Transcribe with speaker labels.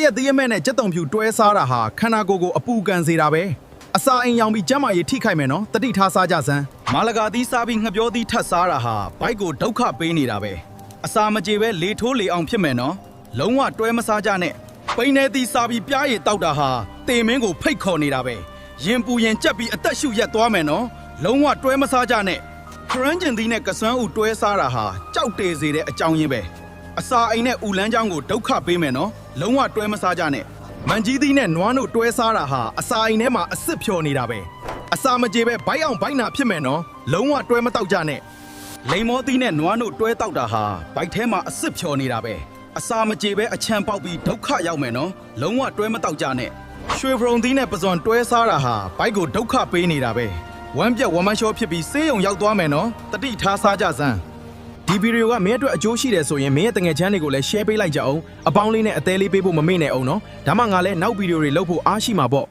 Speaker 1: ရက်သေးရမဲ့နဲ့ကြက်တုံဖြူတွဲစားတာဟာခန္ဓာကိုယ်ကိုအပူကန်စေတာပဲအစာအိမ်ရောင်ပြီးကျန်းမာရေးထိခိုက်မယ်နော်တတိထားစားကြစမ်းမာလကာသီးစားပြီးငှက်ပြောသီးထပ်စားတာဟာဘိုက်ကိုဒုက္ခပေးနေတာပဲအစာမကြေပဲလေထိုးလေအောင်ဖြစ်မယ်နော်လုံးဝတွဲမစားကြနဲ့ပိန်းနေသီးစားပြီးပြားရည်တောက်တာဟာတေမင်းကိုဖိတ်ခေါ်နေတာပဲရင်ပူရင်ကြက်ပြီးအသက်ရှူရက်သွားမယ်နော်လုံးဝတွဲမစားကြနဲ့ခရမ်းကျင်သီးနဲ့ကစွမ်းဥတွဲစားတာဟာကြောက်တေစေတဲ့အကြောင်းရင်းပဲအစာအိမ်နဲ့ဥလန်းချောင်းကိုဒုက္ခပေးမယ်နော်လုံးဝတွဲမစားကြနဲ့မန်ကြီးသီးနဲ့နွားတို့တွဲစားတာဟာအစာအိမ်ထဲမှာအစ်စ်ဖြော်နေတာပဲအစာမကြေပဲဘိုက်အောင်ဘိုက်နာဖြစ်မယ်နော်လုံးဝတွဲမတောက်ကြနဲ့လိမ်မောသီးနဲ့နွားတို့တွဲတောက်တာဟာဘိုက်ထဲမှာအစ်စ်ဖြော်နေတာပဲအစာမကြေပဲအချမ်းပေါက်ပြီးဒုက္ခရောက်မယ်နော်လုံးဝတွဲမတောက်ကြနဲ့ရွှေဖရုံသီးနဲ့ပစွန်တွဲစားတာဟာဘိုက်ကိုဒုက္ခပေးနေတာပဲဝမ်းပြက်ဝမ်းမလျှောဖြစ်ပြီးဆေးရုံရောက်သွားမယ်နော်တတိထားစားကြစမ်းဒီဗီဒီယိုကမင်းအတွက်အကျိုးရှိတယ်ဆိုရင်မင်းရဲ့တငယ်ချင်းတွေကိုလည်း share ပေးလိုက်ကြအောင်အပေါင်းလေးနဲ့အသေးလေးပေးဖို့မမေ့နဲ့အောင်နော်ဒါမှငါလည်းနောက်ဗီဒီယိုတွေလုပ်ဖို့အားရှိမှာပေါ့